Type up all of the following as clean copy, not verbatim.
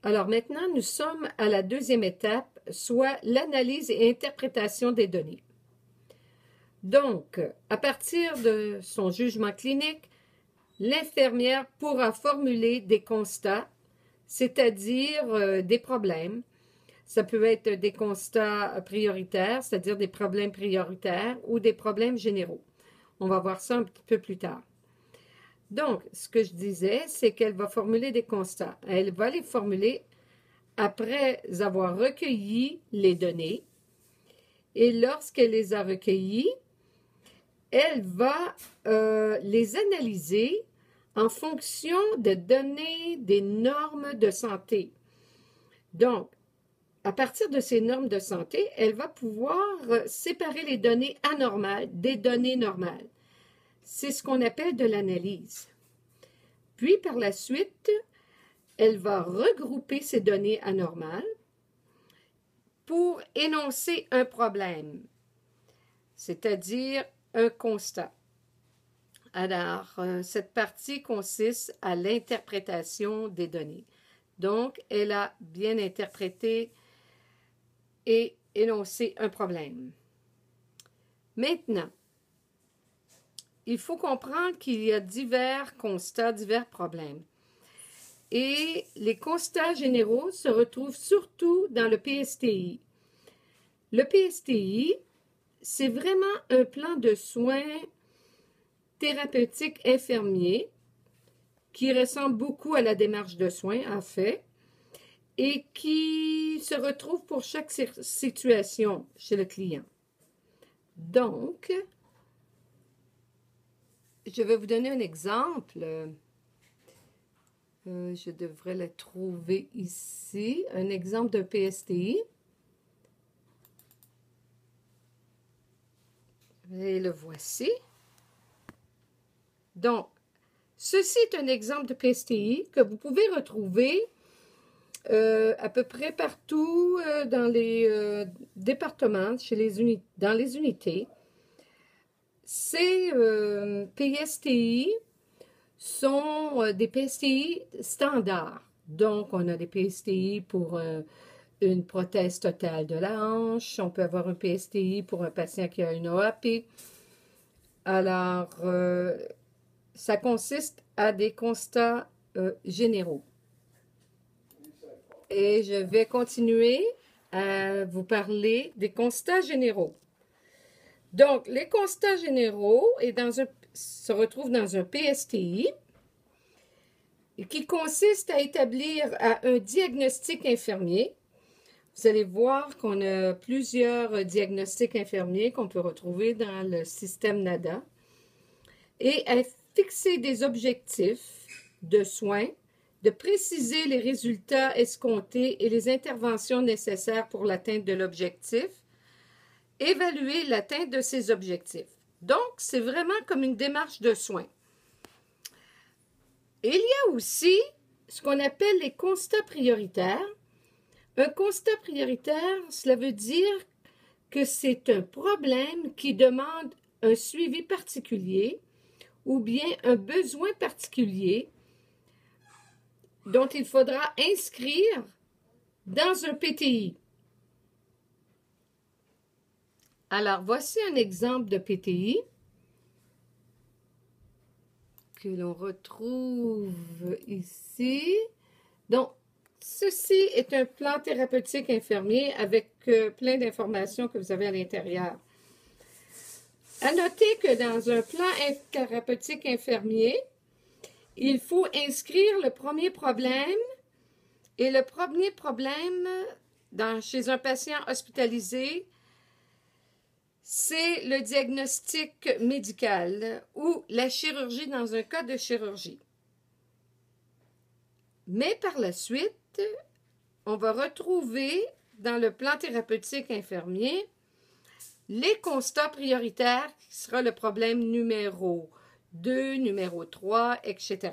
Alors maintenant, nous sommes à la deuxième étape, soit l'analyse et interprétation des données. Donc, à partir de son jugement clinique, l'infirmière pourra formuler des constats, c'est-à-dire des problèmes. Ça peut être des constats prioritaires, c'est-à-dire des problèmes prioritaires ou des problèmes généraux. On va voir ça un petit peu plus tard. Donc, ce que je disais, c'est qu'elle va formuler des constats. Elle va les formuler après avoir recueilli les données. Et lorsqu'elle les a recueillies, elle va les analyser en fonction de données des normes de santé. Donc, à partir de ces normes de santé, elle va pouvoir séparer les données anormales des données normales. C'est ce qu'on appelle de l'analyse. Puis, par la suite, elle va regrouper ces données anormales pour énoncer un problème, c'est-à-dire un constat. Alors, cette partie consiste à l'interprétation des données. Donc, elle a bien interprété et énoncé un problème. Maintenant, il faut comprendre qu'il y a divers constats, divers problèmes. Et les constats généraux se retrouvent surtout dans le PSTI. Le PSTI, c'est vraiment un plan de soins thérapeutique infirmier qui ressemble beaucoup à la démarche de soins, en fait, et qui se retrouve pour chaque situation chez le client. Donc, je vais vous donner un exemple. Je devrais le trouver ici. Un exemple d'un PSTI. Et le voici. Donc, ceci est un exemple de PSTI que vous pouvez retrouver à peu près partout dans les départements, dans les unités. Ces PSTI sont des PSTI standards. Donc, on a des PSTI pour une prothèse totale de la hanche. On peut avoir un PSTI pour un patient qui a une OAP. Alors, ça consiste à des constats généraux. Et je vais continuer à vous parler des constats généraux. Donc, les constats généraux se retrouvent dans un PSTI qui consiste à établir un diagnostic infirmier. Vous allez voir qu'on a plusieurs diagnostics infirmiers qu'on peut retrouver dans le système NADA et à fixer des objectifs de soins, de préciser les résultats escomptés et les interventions nécessaires pour l'atteinte de l'objectif, évaluer l'atteinte de ces objectifs. Donc, c'est vraiment comme une démarche de soins. Et il y a aussi ce qu'on appelle les constats prioritaires. Un constat prioritaire, cela veut dire que c'est un problème qui demande un suivi particulier ou bien un besoin particulier dont il faudra inscrire dans un PTI. Alors, voici un exemple de PTI que l'on retrouve ici. Donc, ceci est un plan thérapeutique infirmier avec plein d'informations que vous avez à l'intérieur. À noter que dans un plan thérapeutique infirmier, il faut inscrire le premier problème. Et le premier problème chez un patient hospitalisé, c'est le diagnostic médical ou la chirurgie dans un cas de chirurgie. Mais par la suite, on va retrouver dans le plan thérapeutique infirmier les constats prioritaires qui sera le problème numéro 2, numéro 3, etc.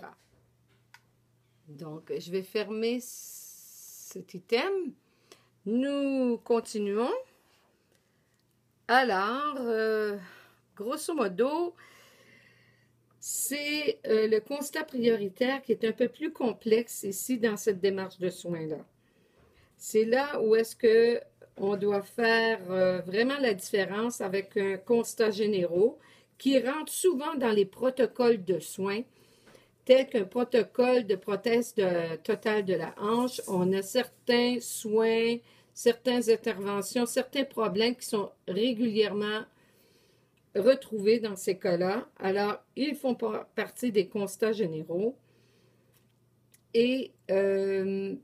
Donc, je vais fermer cet item. Nous continuons. Alors, grosso modo, c'est le constat prioritaire qui est un peu plus complexe ici dans cette démarche de soins-là. C'est là où est-ce que on doit faire vraiment la différence avec un constat généraux qui rentre souvent dans les protocoles de soins, tels qu'un protocole de prothèse totale de la hanche. On a certains soins, certaines interventions, certains problèmes qui sont régulièrement retrouvés dans ces cas-là. Alors, ils font partie des constats généraux. Et dans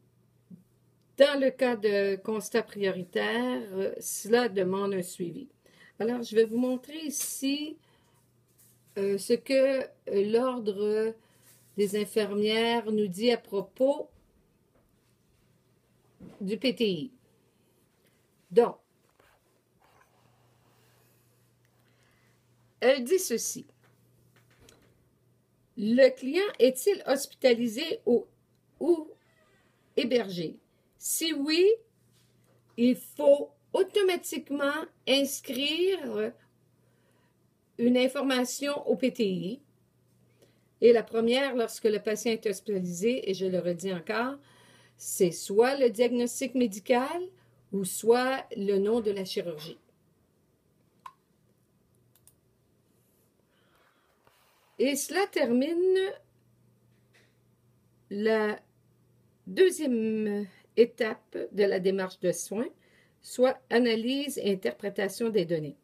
le cas de constat prioritaire, cela demande un suivi. Alors, je vais vous montrer ici ce que l'Ordre des infirmières nous dit à propos du PTI. Donc, elle dit ceci. Le client est-il hospitalisé ou hébergé? Si oui, il faut automatiquement inscrire une information au PTI. Et la première, lorsque le patient est hospitalisé, et je le redis encore, c'est soit le diagnostic médical ou soit le nom de la chirurgie. Et cela termine la deuxième étape de la démarche de soins, soit analyse et interprétation des données.